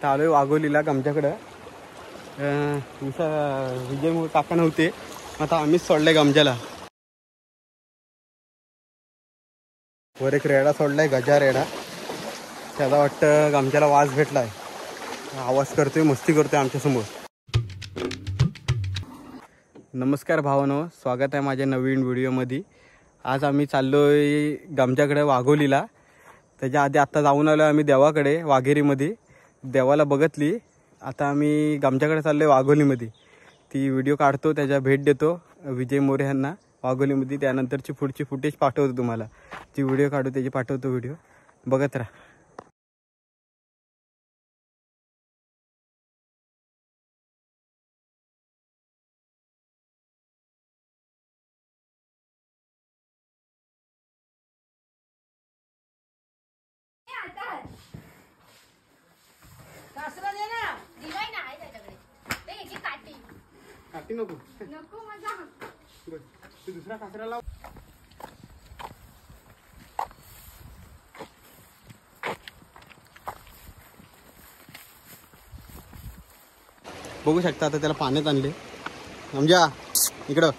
तर आलोय वाघोलीला गमच्याकडं. विजय काका नव्हते, आता आम्हीच सोडलाय गमच्याला. वर एक रेडा सोडलाय, गजा रेडा. त्याला वाटतं गमच्याला वास भेटलाय, आवाज करतोय, मस्ती करतोय आमच्यासमोर. नमस्कार भावांनो, स्वागत आहे माझ्या नवीन व्हिडिओमध्ये. आज आम्ही चाललोय गमच्याकडे वाघोलीला. त्याच्या आधी आत्ता जाऊन आलो आम्ही देवाकडे वाघेरीमध्ये, देवाला बघतली. आता आम्ही गमच्याकडे चाललोय वाघोलीमध्ये. ती व्हिडिओ काढतो, त्याच्या भेट देतो विजय मोरे यांना वाघोलीमध्ये. त्यानंतरची पुढची फुटेज पाठवतो तुम्हाला. ती व्हिडिओ काढू, त्याची पाठवतो व्हिडिओ, बघत राहा. काटी नको नको माझा बस, तू दुसरा कासरा लाव. बघू शकता आता त्याला पाण्यात आणले. गमजा इकडं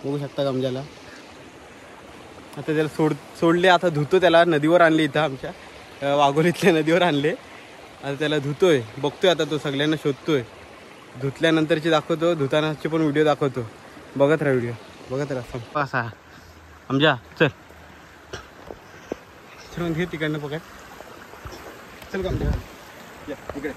बघू शकता गमजाला. आता त्याला सोडले. आता धुतो त्याला. नदीवर आणले, इथं आमच्या वाघोलीतल्या नदीवर आणले. आता त्याला धुतोय, बघतोय. आता तो सगळ्यांना शोधतोय. धुतल्यानंतरची दाखवतो, धुतानाची पण व्हिडिओ दाखवतो. बघत राहा व्हिडिओ, बघत राहा. संपा असा आमच्या. चल चल घे तिकडनं पकड. चल का आमच्या इकडे.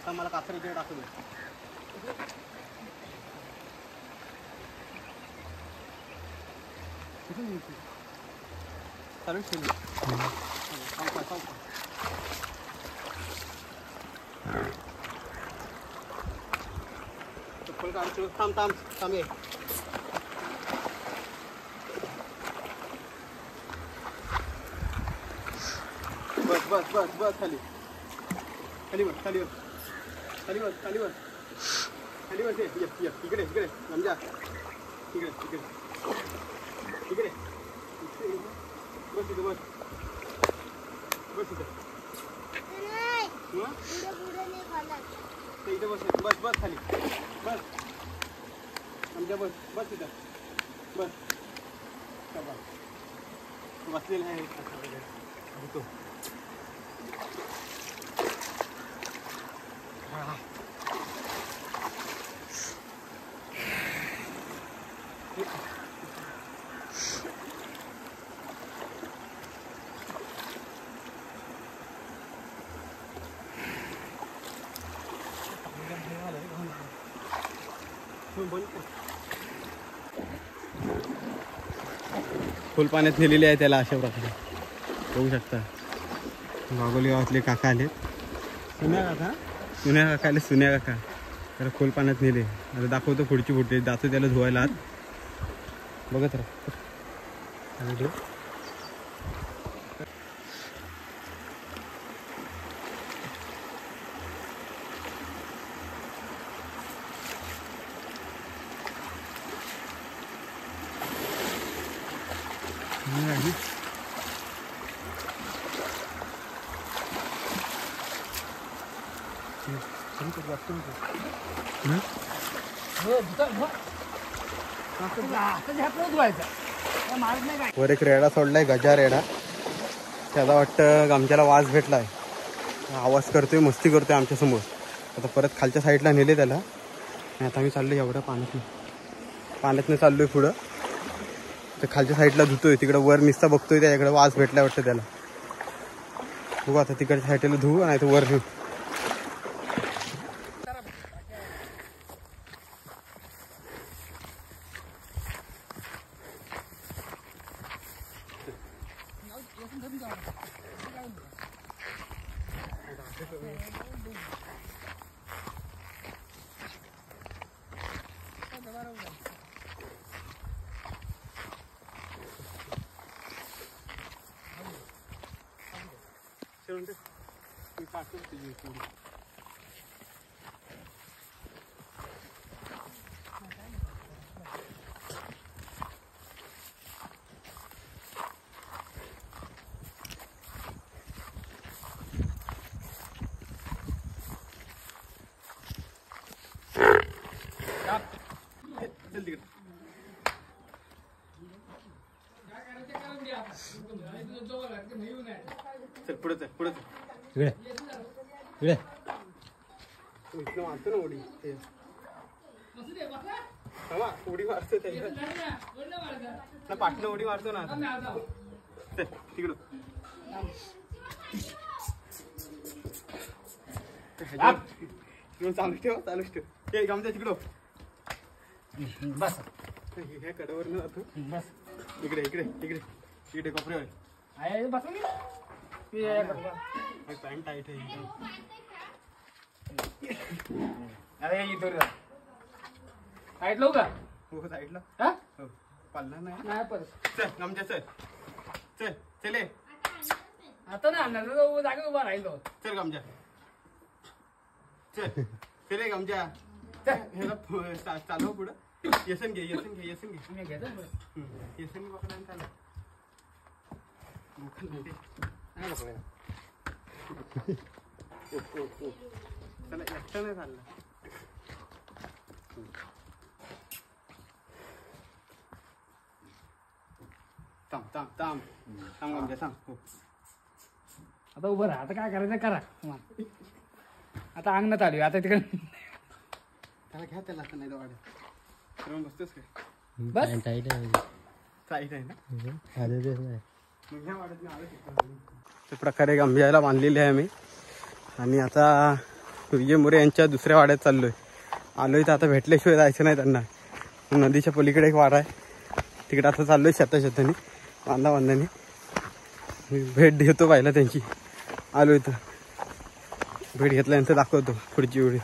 थांब मला कासर इकडे टाकू दे. चालू ठेवली. चप्पल काढतो. थांब थांब थांब ये. बस बस बस बस खाली खाली बस, खाली बस, खाली बस, खाली बस, खाली बस. ये इकडे इकडे गमजा. इकडे इकडे इकडे बस इथं. बस बस इथं. इथं बस. बस बस खाली बस. गमजा बस. बस इथं बस. बसलेला आहे तो. फुल पाण्यात नेलेली आहे त्याला. अशा प्रकारे बघू शकता. वाघोली गावातले काका आले. सुन्या काका आले. सुन्या काका त्याला खोल पाण्यात नेले. आता दाखवतो पुढची फुटेज. जातो त्याला धुवायला आत. बघत राहा. वर एक रेडा सोडलाय, गजा रेडा. त्याला वाटतं गमच्याला वास भेटलाय, आवाज करतोय, मस्ती करतोय आमच्यासमोर. आता परत खालच्या साईडला नेले त्याला. आता आम्ही चाललोय एवढं पाण्यातनं चाललोय पुढं. तर खालच्या साईडला धुतोय, तिकडं वर निस्ता बघतोय, त्याच्याकडे वास भेटलाय वाटतं त्याला. बघू आता तिकडच्या साईडला धुवू नाही तर वर घेऊ. चल पुढे चल पुढे चल इकडे इकडे मारतो ना उडी उडी मारतो ना पाठनं उडी मारतो ना चल तिकडं चालूच ठेव चालूच ठेव हे आमच्या तिकडं बस ह्या कडावर न जातो बस इकडे इकडे इकडे इकडे कपडे पॅन्ट टाईट आहे अरे इथं साईड लावू का हो साईडला हा पालना नाही नाही परत चल आमच्या चल चल चले आता ना आणणार जागा उभा राहिलो चल गमजा चल चले गमजा ह्याला चालव पुढं येसन घे येसन घे येसन घे मी घेतो येसन बघा चालव चला एकटा नाही चाललं थांब थांब थांब थांब गमजा थांब हो आता उभं राहा आता काय करायचं करा आता अंगणात आली आता तिकडे त्याला घ्या त्याला असं नाही तर वाढत तर बसतोस काय बस टाईट आहे ना मग ह्या वाढत नाही आलं त्या प्रकारे गंभीराला बांधलेली आहे आम्ही आणि आता विजय मोरे यांच्या दुसऱ्या वाड्यात चाललोय आलोय तर आता भेटल्याशिवाय जायचं नाही त्यांना नदीच्या पलीकडे एक वाडा आहे तिकडे आता चाललोय शेताने बांधाने भेट देतो पाहिला त्यांची आलोय तर भेट घेतल्यानंतर दाखवतो पुढची व्हिडिओ.